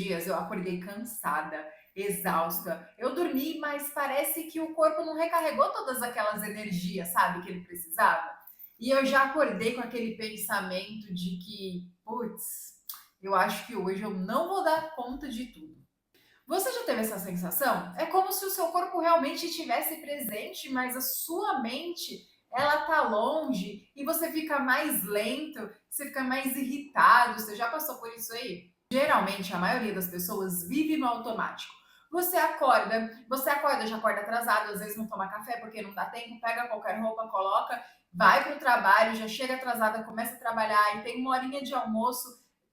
dias eu acordei cansada, exausta. Eu dormi, mas parece que o corpo não recarregou todas aquelas energias, sabe, que ele precisava. E eu já acordei com aquele pensamento de que, putz, eu acho que hoje eu não vou dar conta de tudo. Você já teve essa sensação? É como se o seu corpo realmente estivesse presente, mas a sua mente, ela tá longe e você fica mais lento, você fica mais irritado. Você já passou por isso aí? Geralmente, a maioria das pessoas vive no automático. Já acorda atrasado, às vezes não toma café porque não dá tempo, pega qualquer roupa, coloca, vai para o trabalho, já chega atrasada, começa a trabalhar e tem uma horinha de almoço.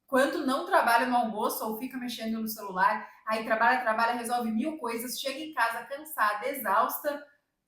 Quando não trabalha no almoço ou fica mexendo no celular, aí trabalha, trabalha, resolve mil coisas, chega em casa cansada, exausta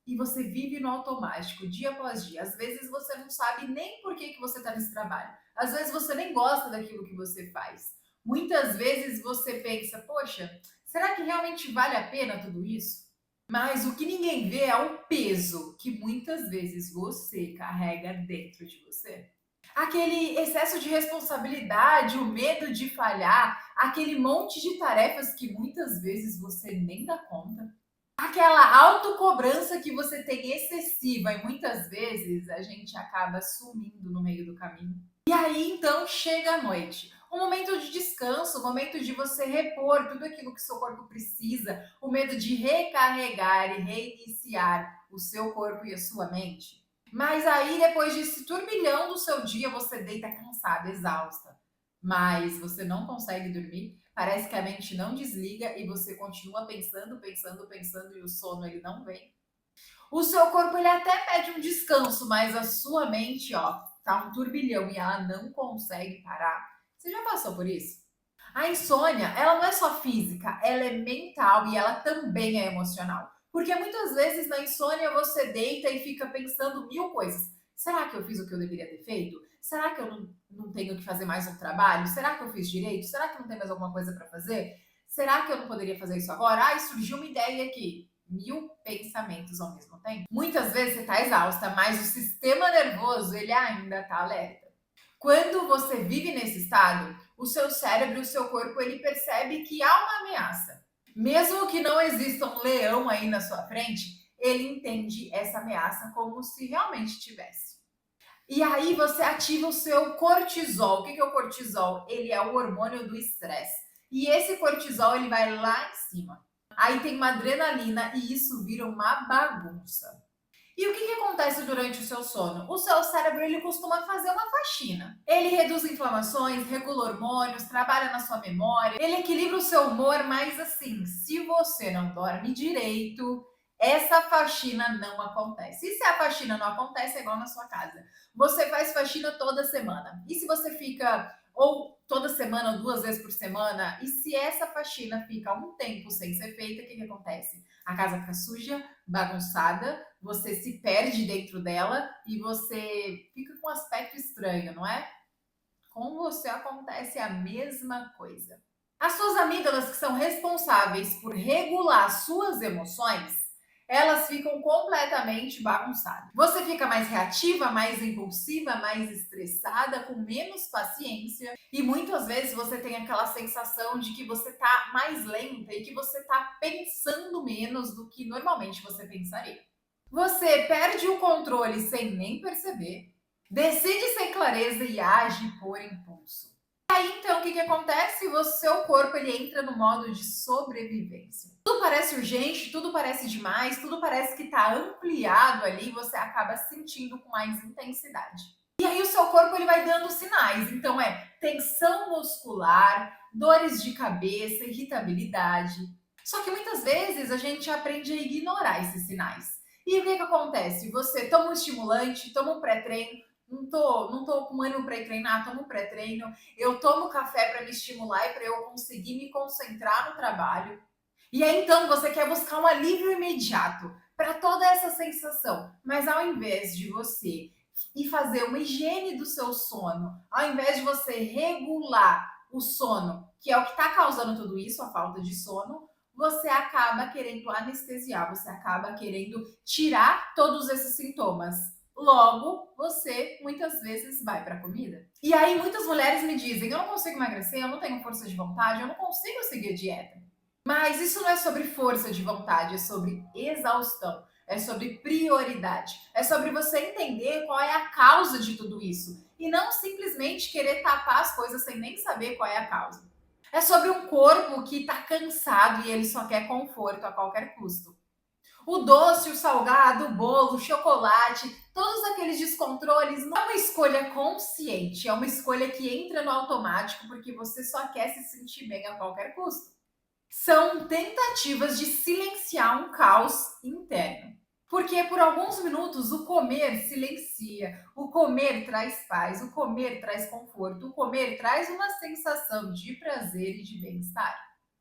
e você vive no automático, dia após dia. Às vezes você não sabe nem por que você está nesse trabalho. Às vezes você nem gosta daquilo que você faz. Muitas vezes você pensa, poxa, será que realmente vale a pena tudo isso? Mas o que ninguém vê é o peso que muitas vezes você carrega dentro de você. Aquele excesso de responsabilidade, o medo de falhar, aquele monte de tarefas que muitas vezes você nem dá conta. Aquela autocobrança que você tem excessiva e muitas vezes a gente acaba sumindo no meio do caminho. E aí então chega a noite, um momento de descanso, um momento de você repor tudo aquilo que seu corpo precisa, o medo de recarregar e reiniciar o seu corpo e a sua mente. Mas aí depois desse turbilhão do seu dia, você deita cansada, exausta, mas você não consegue dormir. Parece que a mente não desliga e você continua pensando, pensando, pensando e o sono ele não vem. O seu corpo ele até pede um descanso, mas a sua mente, ó, tá um turbilhão e ela não consegue parar. Você já passou por isso? A insônia, ela não é só física, ela é mental e ela também é emocional. Porque muitas vezes na insônia você deita e fica pensando mil coisas. Será que eu fiz o que eu deveria ter feito? Será que eu não tenho que fazer mais um trabalho? Será que eu fiz direito? Será que não tem mais alguma coisa para fazer? Será que eu não poderia fazer isso agora? Ai, surgiu uma ideia aqui. Mil pensamentos ao mesmo tempo. Muitas vezes você está exausta, mas o sistema nervoso ele ainda está alerta. Quando você vive nesse estado, o seu cérebro, o seu corpo, ele percebe que há uma ameaça. Mesmo que não exista um leão aí na sua frente, ele entende essa ameaça como se realmente tivesse. E aí você ativa o seu cortisol. O que é o cortisol? Ele é o hormônio do estresse. E esse cortisol ele vai lá em cima. Aí tem uma adrenalina e isso vira uma bagunça. E o que acontece durante o seu sono? O seu cérebro ele costuma fazer uma faxina. Ele reduz inflamações, regula hormônios, trabalha na sua memória, ele equilibra o seu humor, mas assim, se você não dorme direito, essa faxina não acontece. E se a faxina não acontece, é igual na sua casa. Você faz faxina toda semana. E se você fica ou toda semana ou duas vezes por semana, e se essa faxina fica um tempo sem ser feita, o que acontece? A casa fica suja, bagunçada, você se perde dentro dela e você fica com um aspecto estranho, não é? Com você acontece a mesma coisa. As suas amígdalas, que são responsáveis por regular suas emoções, elas ficam completamente bagunçadas. Você fica mais reativa, mais impulsiva, mais estressada, com menos paciência e muitas vezes você tem aquela sensação de que você está mais lenta e que você está pensando menos do que normalmente você pensaria. Você perde o controle sem nem perceber, decide sem clareza e age por impulso. Aí então o que acontece? O seu corpo ele entra no modo de sobrevivência. Tudo parece urgente, tudo parece demais, tudo parece que está ampliado ali, você acaba sentindo com mais intensidade. E aí o seu corpo ele vai dando sinais. Então é tensão muscular, dores de cabeça, irritabilidade. Só que muitas vezes a gente aprende a ignorar esses sinais. E o que acontece? Você toma um estimulante, toma um pré-treino, não tô com ânimo para ir treinar, tomo um pré-treino, eu tomo café para me estimular e para eu conseguir me concentrar no trabalho. E aí então você quer buscar um alívio imediato para toda essa sensação, mas ao invés de você ir fazer uma higiene do seu sono, ao invés de você regular o sono, que é o que está causando tudo isso, a falta de sono, você acaba querendo anestesiar, você acaba querendo tirar todos esses sintomas. Logo, você muitas vezes vai para a comida. E aí muitas mulheres me dizem: eu não consigo emagrecer, eu não tenho força de vontade, eu não consigo seguir a dieta. Mas isso não é sobre força de vontade, é sobre exaustão, é sobre prioridade, é sobre você entender qual é a causa de tudo isso e não simplesmente querer tapar as coisas sem nem saber qual é a causa. É sobre um corpo que está cansado e ele só quer conforto a qualquer custo. O doce, o salgado, o bolo, o chocolate, todos aqueles descontroles não é uma escolha consciente, é uma escolha que entra no automático porque você só quer se sentir bem a qualquer custo. São tentativas de silenciar um caos interno. Porque por alguns minutos o comer silencia, o comer traz paz, o comer traz conforto, o comer traz uma sensação de prazer e de bem-estar.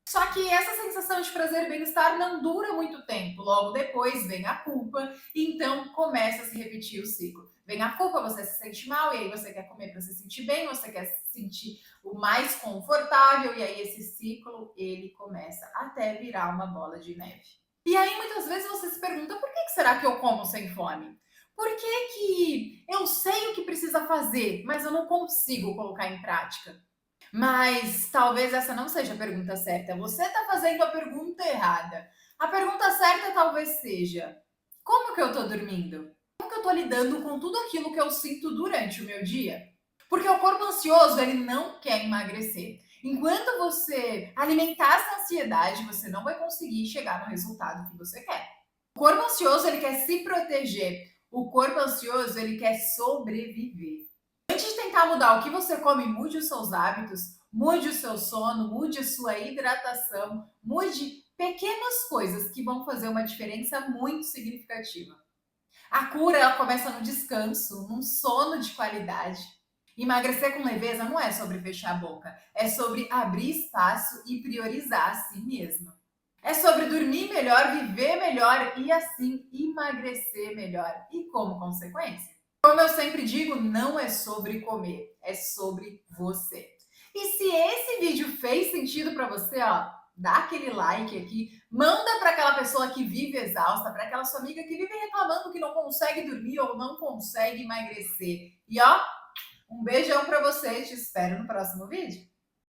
Só que essa sensação de prazer e bem-estar não dura muito tempo. Logo depois vem a culpa, e então começa a se repetir o ciclo. Vem a culpa, você se sente mal, e aí você quer comer para se sentir bem, você quer se sentir o mais confortável, e aí esse ciclo ele começa até virar uma bola de neve. E aí muitas vezes você se pergunta: por que será que eu como sem fome? Por que eu sei o que precisa fazer, mas eu não consigo colocar em prática? Mas talvez essa não seja a pergunta certa. Você está fazendo a pergunta errada. A pergunta certa talvez seja: como que eu estou dormindo? Como que eu estou lidando com tudo aquilo que eu sinto durante o meu dia? Porque o corpo ansioso, ele não quer emagrecer. Enquanto você alimentar essa ansiedade, você não vai conseguir chegar no resultado que você quer. O corpo ansioso, ele quer se proteger. O corpo ansioso, ele quer sobreviver. Antes de tentar mudar o que você come, mude os seus hábitos, mude o seu sono, mude a sua hidratação, mude pequenas coisas que vão fazer uma diferença muito significativa. A cura ela começa no descanso, num sono de qualidade. Emagrecer com leveza não é sobre fechar a boca, é sobre abrir espaço e priorizar a si mesma. É sobre dormir melhor, viver melhor e assim emagrecer melhor e como consequência. Como eu sempre digo, não é sobre comer, é sobre você. E se esse vídeo fez sentido para você, ó, dá aquele like aqui, manda para aquela pessoa que vive exausta, para aquela sua amiga que vive reclamando que não consegue dormir ou não consegue emagrecer. E ó, um beijão para você, te espero no próximo vídeo.